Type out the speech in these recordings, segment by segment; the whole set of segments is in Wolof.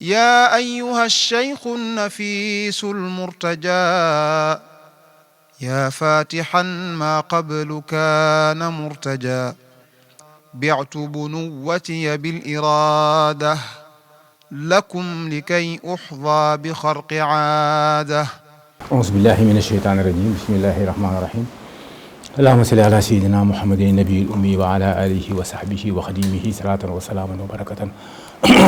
يا أيها الشيخ النفيس المرتجى يا فاتحا ما قبل كان مرتجى بعت بنوتي بالإرادة لكم لكي أحظى بخرق عادة. أعوذ بالله من الشيطان الرجيم. بسم الله الرحمن الرحيم. اللهم صل على سيدنا محمد النبي الأمي وعلى آله وصحبه وخديمه صلاة وسلاما وبركة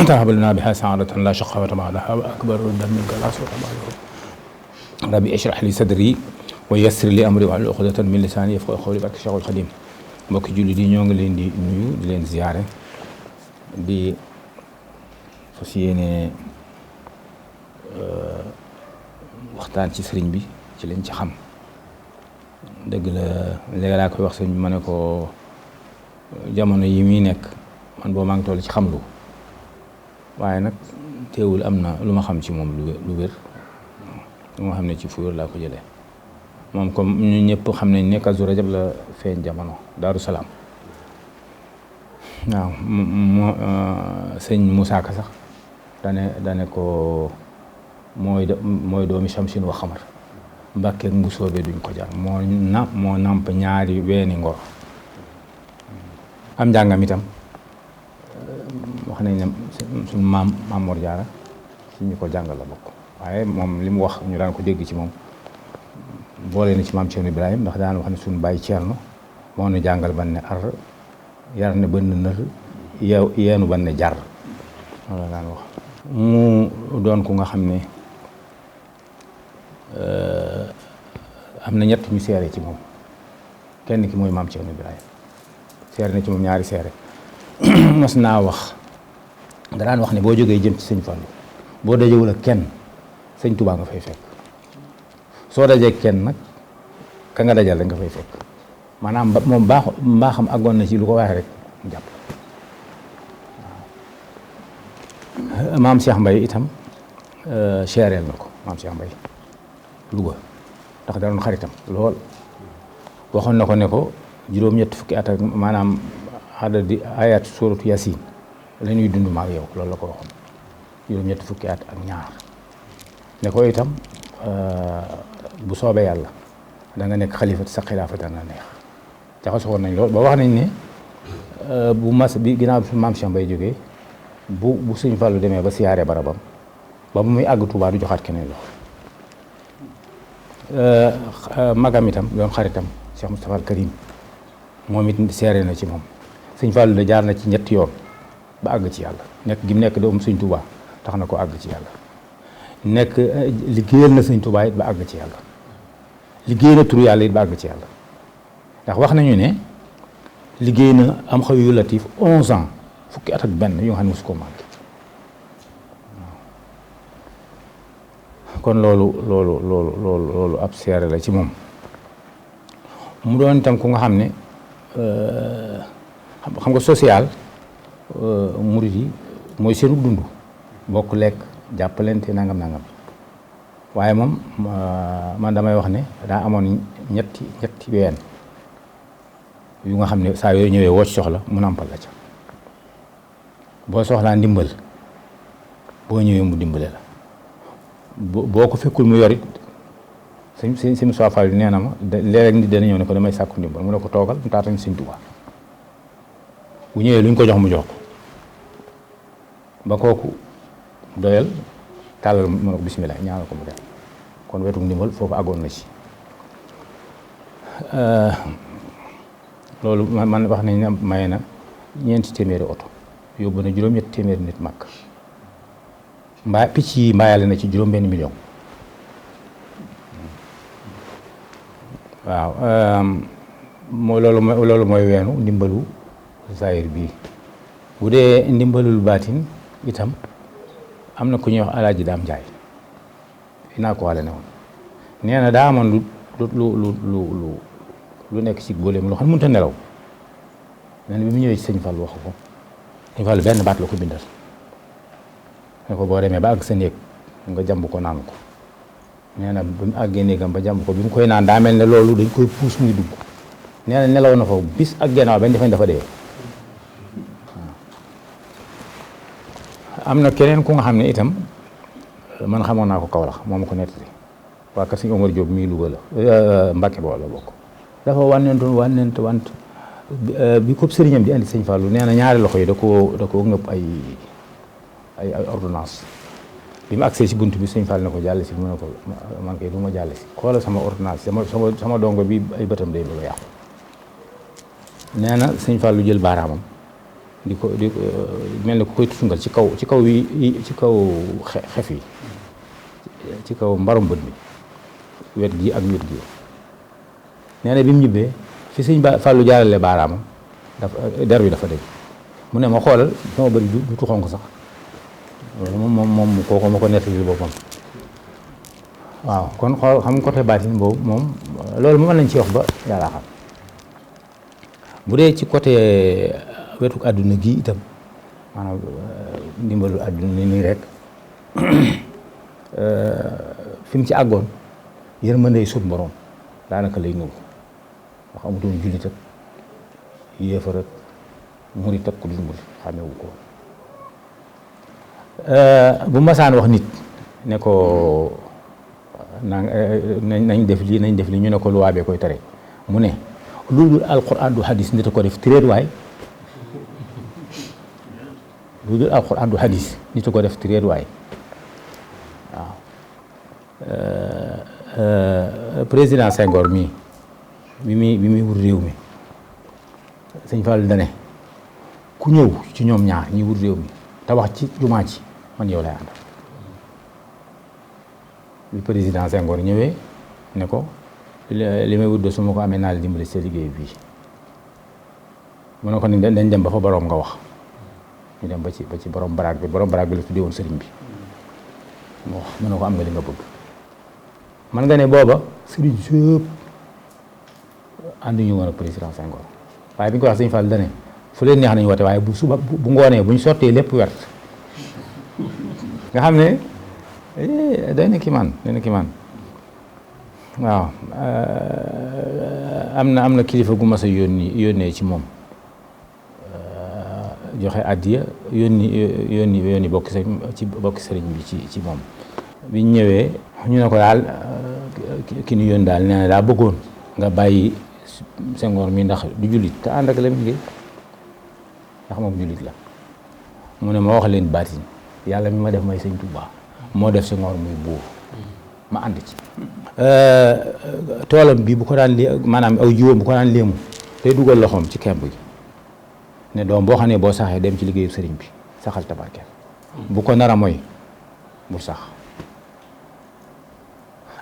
تهب لنا بها سعادة لا شقاوة بعدها وأكبر ردا منك لا سوء بعده. ربي اشرح لي صدري ويسر لي أمري واحلل عقدة من لساني يفقهوا قولي barke Cheikhul Khadim. mbokki jullit yi ñoo ngi leen di nuyu di leen ziyaare di fas yéene waxtaan ci sëriñ bi ci lañ ci xam dëgg la léegi laa koy wax sëñ bi ma ne ko jamono yi muy nekk man boo maa ngi toll ci xamlu waaye nag teewul am na lu ma xam ci moom lu wér lu ma xam ne ci fu wér laa ko jëlee moom comme ñun ñëpp xam nañ ne Kazu Rajab la feeñ jamono Daaru Salaam waaw sëñ Moussa Ka sax dane ko mooy doomi Shamsin wa Xamar Mbàkke ngu soobee duñ ko jar moo namp ñaari weeni ngor am njàngam itam wax nañ ne suñu maam Mor Jaara si ñu ko jàngal la bokk waaye moom li mu wax ñu daan ko dégg ci moom boole na ci maam Cerno Ibrahim ndax daan wax ne suñu bàyyi Cerno moo nu jàngal ban ne ar yar ne bënn nër yeenu ban ne jar loolu daan wax mu doon ku nga xam ne am na ñett ñu seere ci moom kenn ki mooy maam Cerno Ibrahim seere na ci moom ñaari seere mos naa wax da daan wax ne boo jógee jëm ci sëñ Fallu boo dajewul ak kenn sëñ Tuubaa nga fay fekk soo dajee kenn nag ka nga dajal rek nga fay fekk maanaam moom mbaaxam àggoon na ci lu ko waxee rek mu jàpp waaw maam Cheikh Mbaye itam seereel na ko maam Cheikh Mbaye Louga ndax da doon xaritam lool waxoon na ko ne ko juróom-ñett fukki at ak maanaam adadi ayat suratu Yasin la ñuy dund ma ak yow loolu la ko waxoon juróom-ñett fukki at ak ñaar ne ko itam bu soobee yàlla da nga nekk xalifa sa xilaafa dana neex jaxasoo woon nañ lool ba wax nañ ne bu mas bi ginnaaw bi maam Cheikh Mbaye jógee bu sëñ Fallu demee ba siyaaree barabam ba muy àgg Tuubaa du joxaat keneen loxo magam itam doon xaritam Cheikh Moustapha al Karim moom it seere na ci moom sëñ Fallu da jaar na ci ñetti yoon ba àgg ci yàlla nekk gi mu nekk doomu sëñ Tuubaa tax na ko àgg ci yàlla nekk liggéeyal na sëñ Tuubaa it ba àgg ci yàlla liggéey na turu yàlla it ba àgg ci yàlla ndax wax nañu ne liggéey na am xaw yu latif 11 ans fukki at ak benn yu nga xam ne mosu ko manqué kon loolu ab seere la ci moom mu doon itam ku nga xam ne xam nga social murid yi mooy seenu dund bokk lekk jàppalante nangam waaye moom man damay wax ne daa amoon ñetti ween yu nga xam ne saa yooyu ñëwee woo ci soxla mu nampal la ca boo soxlaa ndimbal boo ñëwee mu dimbale la boo ko fekkul mu yorit si mu soifal yu nee na ma léeg-léeg nit dana ñëw ne ko damay sàkku ndimbal mu ne ko toogal mu taatañ Sëñ Tuubaa bu ñëwee lu ñu ko jox mu jox ko ba kooku doyal tàllal mu ne ko bismillah ñaanal ko mu def kon wetu ndimbal foofu àggoon na ci loolu man wax nañ ne maye na 4 téeméeri oto yóbbu na juróom-ñetti téeméeri nit màkk picc yi mbaayale na ci juróom-benn million waaw loolu mooy weenu ndimbalu zahir bii bu dee ndimbalul baatin itam am na ku ñuy wax Alaaji Daam Njaay fi naa ko wàlle ne woon nee na daa amoon lu nekk ci góoleem loo xam ne mënut a nelaw nee na bi mu ñëwee ci sëñ Fallu wax ko sëñ Fallu benn baat la ko bindal ne ko boo demee ba àgg sa néeg nga jàmb ko naan ko nee na bi mu àggee néegam ba jàmb ko bi mu koy naan daa mel ne loolu dañ koy puus muy dugg nee na nelaw na fa bis ak gennaaw benn defañ dafa dee am na keneen ku nga xam ne itam man xamoon naa ko Kaolack moo ma ko nettali waa kër sëñ Omar Diop mii Louga la Mbacke boo la bokk dafa wànnent bi ko sëriñam di andi sëñ Fallou nee na ñaari loxo yi da koo ngëpp ay ordonnance bi mu agsee si bunt bi sëñ Fallou ne ko jàll si mu ne ko man kay du ma jàll si xoolal sama ordonnance sama dongo bi ay bëtam day bëgg a yàqu nee na sëñ Fallou jël baaraamam di ko mel ne ku koy tusungal ci kaw xef yi ci kaw mbarum bët bi wet gi ak wet gi nee na bi mu ñibbee fi sëñ Fallou jaarale baaraamam der bi dafa dëgg mu ne ma xoolal sama bëri du tuxonk sax moom kooku ma ko nettali boppam waaw kon xool xam côté baatin boobu moom loolu mën nañ ci wax ba yàlla xam bu dee ci côté wetu àdduna gi itam maanaam ndimbalu àdduna nii rek fi mu ci àggoon yërmande sut borom daanaka lay nuru wax amutoon jullit ak yéefar ak murit ak ku dul murit xamewu ko bu masaan wax nit ne ko nañ def lii ñu ne ko luwaa bee koy tere mu ne lu dul alquran du hadis nit a ko def tiréet waay lu dul alquran du hadis nit a ko def tiréet waay waaw président Senghor mii bi muy wut réew mi sëñ Fall dane ku ñëw ci ñoom ñaar ñi wut réew mi te wax ci jumaa ci man yow lay ànd bi président Senghor ñëwee ne ko li may wut de su ma ko amee naa la dimbali sa liggéey bii mu ne ko ni dañ dem ba fa boroom nga wax ñu dem ba ci borom baraag bi la tuddee woon sëriñ bi mu wax mu ne ko am nga li nga bëgg man nga ne booba sëriñ sëpp ànduñu woon ak président Senghor waaye bi ñu ko wax sëñ Fall dane fu leen neex nañu woote waaye bu suba bu ngoonee bu ñu sottee lépp wert nga xam ne day na ki man waaw am na kilifa gu mas a yónnee ci moom joxe addiya yónni bokki sëriñ bi ci moom biñ ñëwee ñu ne ko daal ki ñu yónni daal nee na daa bëggoon nga bàyyi Senghor mi ndax du jullit te ànd ak la mi ngi ndax moom jullit la mu ne ma wax leen baatin yàlla mi ma def may sëñ Touba moo def Senghor muy buur ma ànd ci toolam bi bu ko daan maanaam aw jiwam bu ko daan léemu day dugal loxoom ci kemb gi ne doom boo xam ne boo saxee dem ci liggéeyu sëriñ bi saxal tabarkeel bu ko nar a mooy bu sax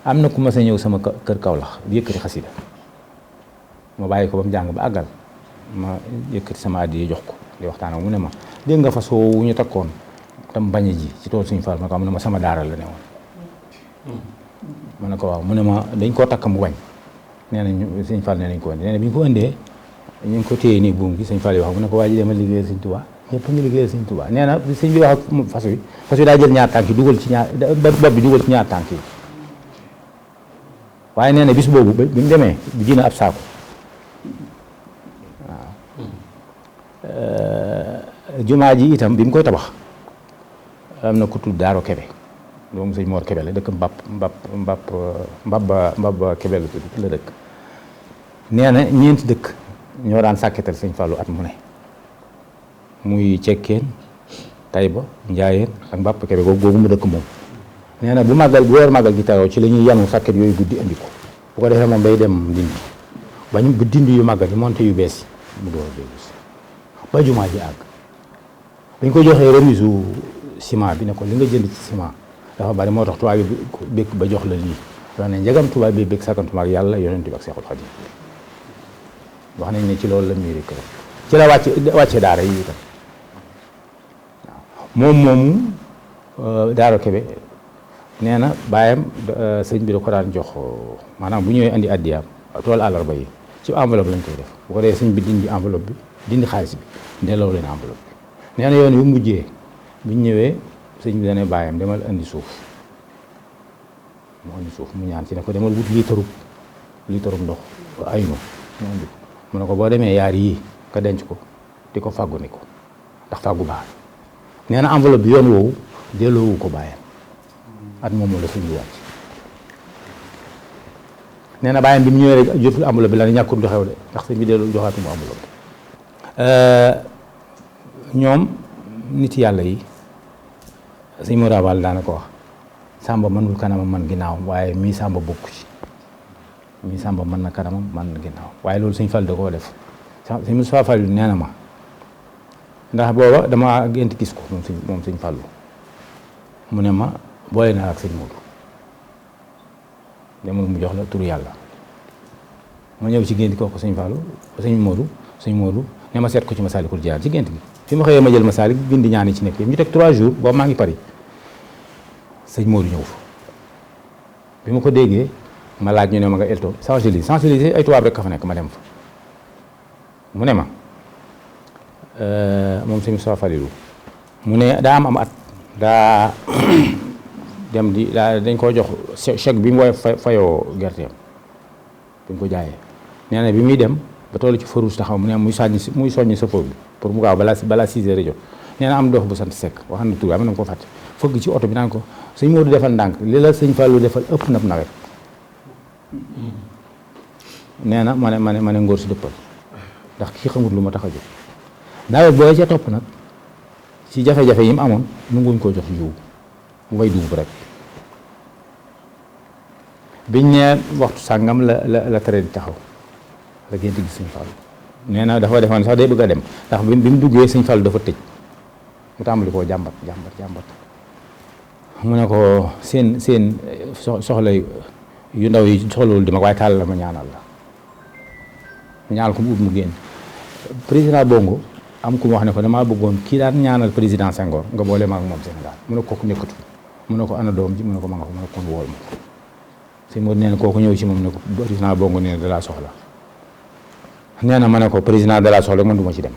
am na ku ma sa ñëw sama kër Kaolack bi yëkkati xasida ma bàyyi ko ba mu jàng ba àggal ma yëkkati sama addiya jox ko di waxtaan ak mu ne ma dégg nga fas wu ñu takkoon tam bañ a ji ci tool suñu Fall ma ko am ne ma sama daara la ne woon ma ne ko waaw mu ne ma dañ koo takk mu bañ nee nañ sëñ Fall nee nañ ko indi nee na bi ñu ko indee ñu ngi ko téye nii buum gi sëñ Fall yi wax mu ne ko waa ji dama liggéeyal sëñ Tuubaa ñëpp ñu liggéeyal sëñ Tuubaa nee na sëñ bi wax ak fas wi daa jël ñaar tànk yi dugal ci ñaar bopp bi dugal ci ñaar tànk yi waaye nee na bis boobu bi mu demee bi jina ab saako jumaa ji itam bi mu koy tabax am na ku tudd Daaro Kebe doomu sëñ Mor Kebe la dëkk Mbab Kebe la tudd la dëkk nee na ñeenti dëkk ñoo daan sàkketal sëñ Fallou at mu ne muy Cekkeen Tayba Njaayeen ak Mbab Kebe googu mu dëkk moom nee na bu weer màggal gi tawoo ci la ñuy yanu sàkket yooyu guddi andi ko bu ko defee moom day dem dindi bañ bu dindi yu màggal yi monté yu bees yi mu door a déglu ba jumaa ji àgg dañ ko joxee remise u ciment bi ne ko li nga jënd ci ciment dafa bari moo tax tubaab bi békk ba jox la lii wax ne njagam tubaab bi békk sakkantuma ak yàlla yonent bi ak Seexul Xadiim wax nañ ne ci loolu la miiri kër ci la wàcce daara yi itam waaw moomu Daaro Kebe nee na baayam sëñ bi da ko daan jox maanaam bu ñëwee andi addiyaam tool àllarba yi ci enveloppe lañ koy def bu ko dee sëñ bi dindi enveloppe bi dindi xaalis bi delloo leen enveloppe bi nee na yoon yu mujjee biñ ñëwee sëñ bi dane bàyyam demal indi suuf mu ñaan ci ne ko demal wut liitarub ndox ay no mu ne ko boo demee yaar yii nga denc ko di ko fàggu ni ko ndax fàggu baax nee na enveloppe bi yoon woowu delloowu ko bàyyam at moom la sëñ bi wàcc nee na bàyyam bi mu ñëwee rek jotul enveloppe bi la ne ñàkkul lu xew de ndax sëñ bi delloo joxaatu mu enveloppe ñoom nit yàlla yi sëñ Modou Abal daana ko wax Samba mënul kanamam man ginnaaw waaye mii Samba bokku ci mii Samba mën na kanamam man na ginnaaw waaye loolu sëñ Fall da koo def sëñ Moustapha Fall nee na ma ndax booba dama gént gis ko moom sëñ Fallu mu ne ma boole naa ak sëñ Modou demul mu jox la turu yàlla ma ñëw ci gént kooku sëñ Fallu sëñ Modou ne ma seet ko ci Masaalikul Jinaan ci gént gi fi ma xëyee ma jël Masaalik bind ñaan yi ci nekk yëpp ñu teg 3 jours boobu maa ngi Paris sëñ Modou ñëw fa bi ma ko déggee ma laaj ñu ne ma nga elto Champs-Élysées ay tubaab rek ka fa nekk ma dem fa mu ne ma moom sëñ Moustapha Falilou mu ne daa am at daa dem di dañ koo jox chèque bi mu woy fayoo gerteem bi mu ko jaayee nee na bi muy dem ba toll ci farouge taxaw mu ne muy soññi sëfoor bi pour mu gaaw balaa 6 heures jot nee na am dox bu sant Seck wax na tur am na ko fàtte fëgg ci oto bi naan ko sëñ Modou defal ndànk li la sëñ Fallou defal ëpp na nawet nee na ma ne ngóor si dëppal ndax kii xamul lu ma tax a jóg nawet boo ca topp nag ci jafe-jafe yi mu amoon nanguñ koo jox jiw mu bay dugub rek biñ ne waxtu sàngam la tere di taxaw la gént gis sëñ Fallou nee na dafa defoon sax day bëgg a dem ndax bi mu duggee sëñ Fallou dafa tëj mu tàmbali koo jàmbat mu ne ko seen soxla yu ndaw yi soxlawul di ma waaye tàll la ma ñaanal la ñaanal ko mu ut mu génn président Bongo am ku mu wax ne ko damaa bëggoon kii daan ñaanal président Senghor nga boole ma ak moom Sénégal mu ne kooku nekkatu mu ne ko ana doom ji mu ne ko ma nga ko mu ne kon wool ma ko sëñ Modou nee na kooku ñëw ci moom ne ko président Bongo nee na da laa soxla nee na ma ne ko président de la soxla man du ma ci dem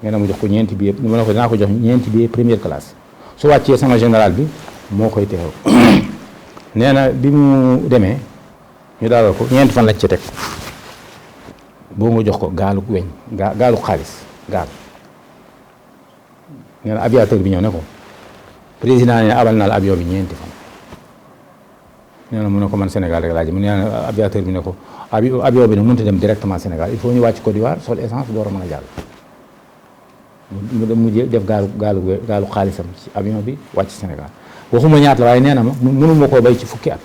nee na mu jox ko ñeenti billet mu ne ko dinaa ko jox ñeenti billet première classe su wàccee sama général bi moo koy teew nee na bi mu demee ñu dalal ko ñeenti fan lañ ci teg boo nga jox ko gaalu weñ gaalu xaalis gaal nee na aviateur bi ñëw ne ko président ne abal naa la avion bi ñeenti fan nee na mu ne ko man Sénégal rek laa ji mu nee na aviateur bi ne ko avion bi nag mënut a dem directement Sénégal il faut ñu wàcc Côte d'Ivoire sol essence door a mën a jàll mu def gaalu xaalisam ci avion bi wàcc Sénégal waxuma ñaat la waaye nee na ma mënuma koo bay ci fukki at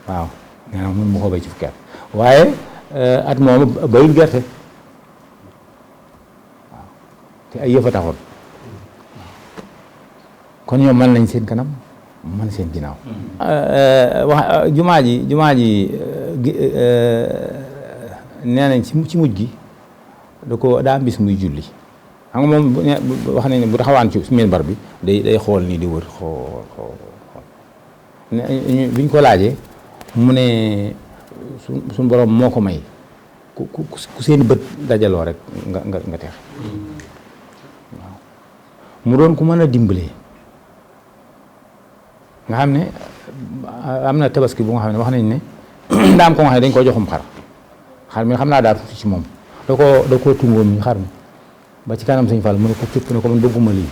waaw nee na mënuma koo bay ci fukki at waaye at moom bayul gerte waaw te ay yëf a taxoon kon ñoom mën nañ seen kanam mën seen ginnaaw wax jumaa ji nee nañ ci mujj gi daa am bis muy julli xam nga moom wax nañ ne bu taxawaan ci minbar bi day xool nii di wër xool biñ ko laajee mu ne suñ borom moo ko may ku seen bët dajaloo rek nga teex waaw mu doon ku mën a dimbalee nga xam ne am na tabaski bu nga xam ne wax nañ ne daam ko nga xam ne dañ koo joxum xar mi xam naa daal tuuti ci moom da koo tungoom mi xar mi ba ci kanam sëñ Fall mu ne ko cëpp ne ko man bëgguma lii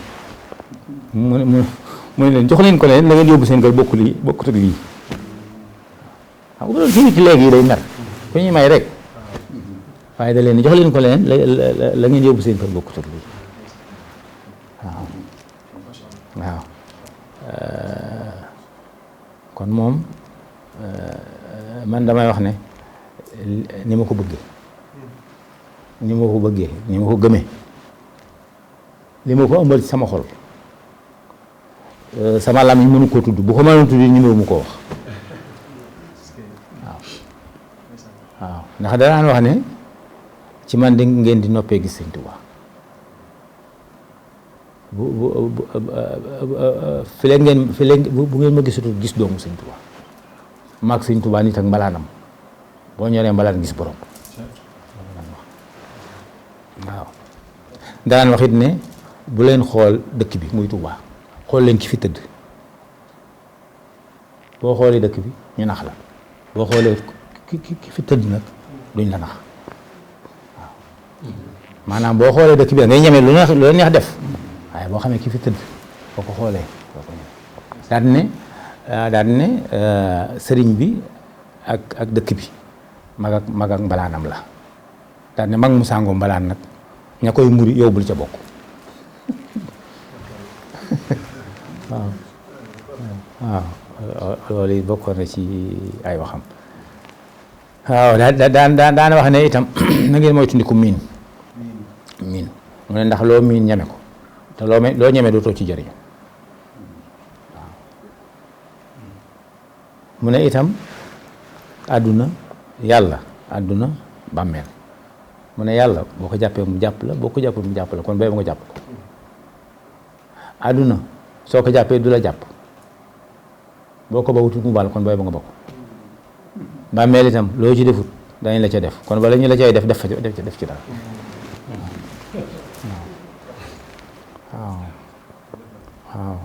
mu ne leen jox leen ko leen la ngeen yóbbu seen kër bokkut ak lii xam nga loolu ci nit léegi yi day mer ku ñuy may rek waaye da leen jox leen ko leen la ngeen yóbbu seen kër bokkut ak lii waaw kon moom man damay wax ne ni ma ko bëggee ni ma ko gëmee li ma ko ëmbal ci sama xol sama lam yi mënu koo tudd bu ko mënoon tudd ñi mu ko wax waaw ndax danaan wax ne ci man de ngeen di noppee gis Sëñ Tuubaa bu ngeen ma gisatul gis doomu Sëñ Tuubaa maag Sëñ Tuubaa nit ak mbalaanam boo ñoree mbalaan gis borom waaw daan wax it ne bu leen xool dëkk bi muy Tuubaa xool leen ki fi tëdd boo xoolee dëkk bi ñu nax la boo xoolee ki fi tëdd nag duñ la nax waaw maanaam boo xoolee dëkk bi ngay ñeme lu la neex def waaye boo xamee ki fi tëdd boo ko xoolee daal di ne sëriñ bi ak dëkk bi mag ak mbalaanam la daal di ne mag mu sàngoo mbalaan nag ña koy muri yóbbul ca bokk waaw loolu it bokkoon na ci ay waxam waaw daana wax ne itam na ngeen moytandiku miin mu ne ndax loo miin ñeme ko te loo ñeme dootoo ci jëriñu waaw mu ne itam àdduna yàlla àdduna bàmmeel mu ne yàlla boo ko jàppee mu jàpp la boo ko jàppee mu jàpp la kon bay ba nga jàpp ko àdduna soo ko jàppee du la jàpp boo ko bawutut mu baal kon bay ba nga bokk bàmmeel itam loo ci defut dañ la ca def kon bala ñu la cay def ci dara waaw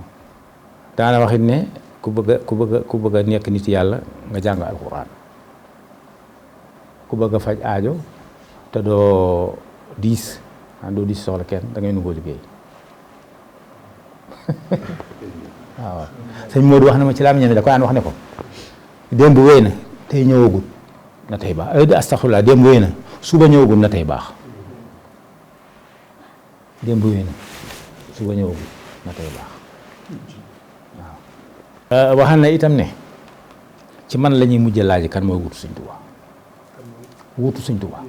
daana waxit ne ku bëgg a nekk nit yàlla nga jàng alxuraan ku bëgg a faj aajo te doo diis soxla kenn da ngay nungoo liggéey waaw sëñ Modou wax na ma ci laa ñeme da ko daan wax ne ko démb wéy na tey ñëwagul na tey baax astaxfirullah démb wéy na suba ñëwagul na tey baax démb wéy na suba ñëwagul na tey baax waaw waxal na itam ne ci man la ñuy mujj laaj kan mooy wutu Sëñ Tuubaa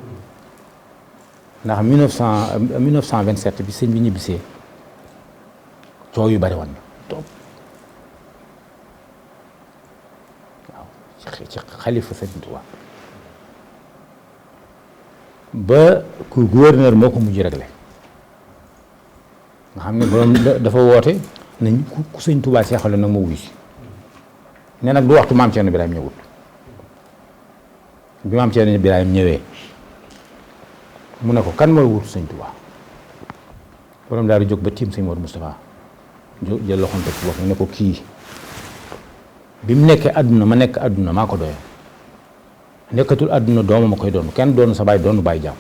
ndax 1927 bi sëñ bi ñibbisee coow yu bari woon na toog waaw ci xalifa Sëñ Tuubaa ba ku gouverneur moo ko mujj réglé nga xam ne borom dafa woote nañ ku Sëñ Tuubaa seexale nag ma wuyu si ne nag du waxtu maam Cerno Birahim ñëwut bi maam Cerno Birahim ñëwee mu ne ko kan mooy wutu Sëñ Tuubaa borom daal di jóg ba tiim Sëñ Modou Moustapha jël loxoom teg ci bopp ne ko kii bi mu nekkee àdduna ma nekk àdduna maa ko doyoo nekkatul àdduna dooma ma koy doon kenn doonu sa baay doonu bàyyi jàpp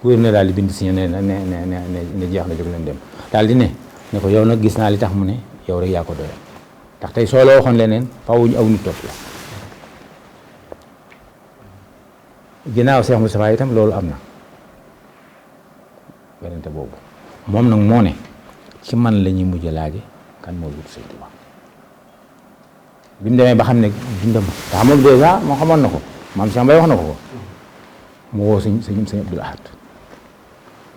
gouverneur daal di bind si ne jeex na jóg leen dem daal di ne ko yow nag gis naa li tax mu ne yow rek yaa ko doyoo ndax tey soo la waxoon leneen faaw ñu aw nit topp la ginnaaw Cheikh Moustapha itam loolu am na werante boobu moom nag moo ne ci man la ñuy mujj laaje kan moo wut Sëñ Tuubaa bi mu demee ba xam ne dundam te xamul dèjà moo xamoon na ko maam Cheikh Mbaye wax na ko mu woo sëñ Abdul Ahad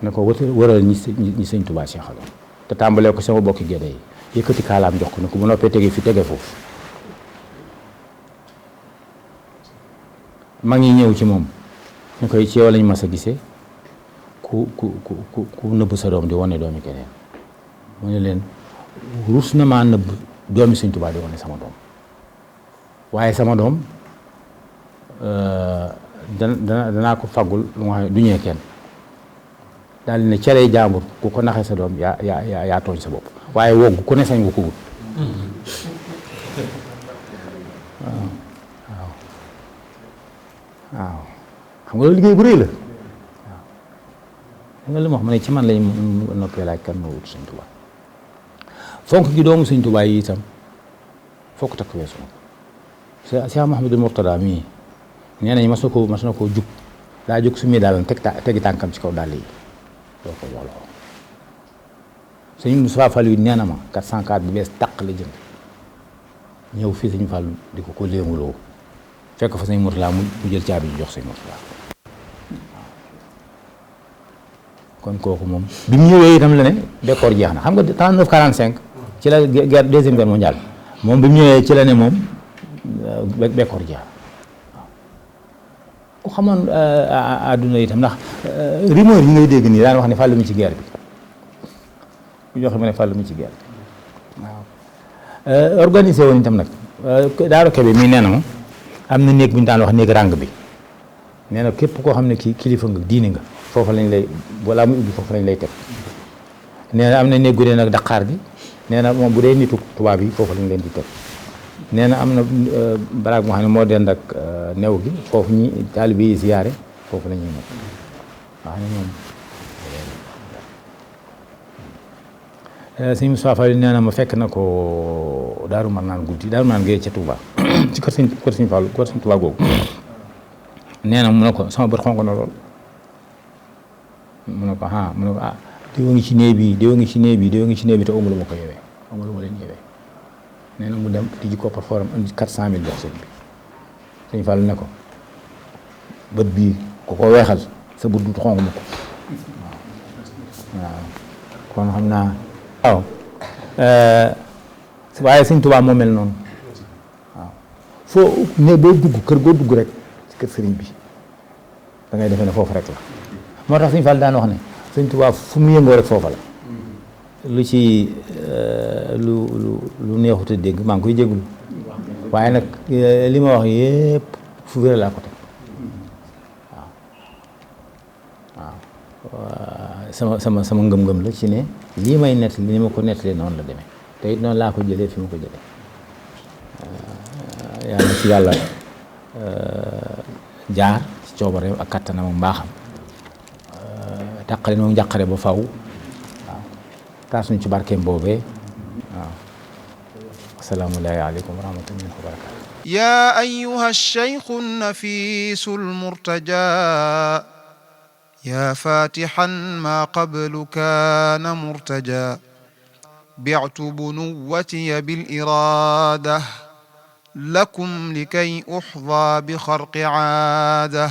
ne ko wëral ñi Sëñ Tuubaa seexaloon te tàmbalee ko sama bokki gédé yi yëkkati kaalaam jox ko ne ko bu noppee tege fi tege foofu mag ñi ñëw ci moom ñu koy ci yow lañ mas a gisee ku nëbb sa doom di wane doomi keneen mu ne leen rus na maa nëbb doomi Sëñ Tuubaa di wane sama doom waaye sama doom danaa ko faggul lu nga xam ne du ñee kenn daal di ne cerey jàmbur ku ko naxee sa doom yaa tooñ sa bopp waaye wogg ku ne sañ nga ko wut waaw xam nga loolu liggéey bu rëy la waaw xam nga li ma wax ma ne ci man lañ noppee laaj kan moo wut Sëñ Tuubaa fonk gi doomu Sëñ Tuubaa yi itam fokk takk weesu na ko Cheikh Mouhamadou Mourtada mii nee nañ mas na koo jug daa jóg su muy daal tegi tànkam ci kaw dàll yi doo ko jox loxo sëñ Moustapha Fall yi nee na ma 404 bu bees tàq la jënd ñëw fii sëñ Fall di ko léemuloo fekk fa sëñ Mourtada mu jël caabi ji jox sëñ Mourtada kon kooku moom bi mu ñëwee itam la ne décor jeex na xam nga 39 45 ci la guerre deuxième guerre mondiale moom bi mu ñëwee ci la ne moom décor jeex waaw ku xamoon àdduna itam ndax rumeur yi ngay dégg nii daan wax ne fàllu mi ci guerre bi ku joxe ma ne fàllu mi ci guerre bi waaw organisé woon itam nag Daaro Kebe mii nee na ma am na néeg bu ñu daan wax néeg ràng bi nee na képp koo xam ne kii kilifa nga diine nga foofu lañ lay balaa muy ubbi foofu lañ lay teg nee na am na néeg gu dee nag Dakar bi nee na moom bu dee nitu tubaab yi foofu lañ leen di teg nee na am na baraag moo xam ne moo dend ak new gi foofu ñi taalibe yi ziyaare foofu la ñuy mën wax ne moom sëñ Moustapha Fall nee na ma fekk na ko Daaru Marnaan guddi Daaru Marnaan gee ca Touba ci kër sëñ Fall kër sëñ Touba googu nee na mu ne ko sama bët xonq na lool mu ne ko diwa ngi ci néeg bi diwa ngi ci néeg bi diwa ngi ci néeg bi te amul ma ko yewee amul ma leen yewee nee na mu dem tijji ko par forum indi 400.000 jox sëñ bi sëñ Fall ne ko bët bii ku ko weexal sa bët du xonq ma ko waaw kon xam naa waaw waaye sëñ Tuubaa moo mel noonu waaw foo ne boo dugg kër goo dugg rek ci kër sëriñ bi da ngay defee ne foofu rek la moo tax sëñ Fall daan wax ne sëñ Tuubaa fu mu yëngoo rek foofa la lu ci lu neexut a dégg maa ngi koy jéglu waaye nag li ma wax yépp fu wér laa ko teg waaw sama ngëm-ngëm la ci ne lii may nettali ni ma ko nettalee noonu la demee te it noonu laa ko jëlee fi ma ko jëlee yàlla ci yàlla jaar ci coobareem ak kattanam ak mbaaxam tàqale moom njàqare ba faw waaw taas ñu ci barkeem boobee waaw asalaamu aleykum wa rahmatullahi wa barakatu يا أيها الشيخ النفيس المرتجى يا فاتحا ما قبل كان مرتجى بعت بنوتي بالإرادة لكم لكي أحظى بخرق عادة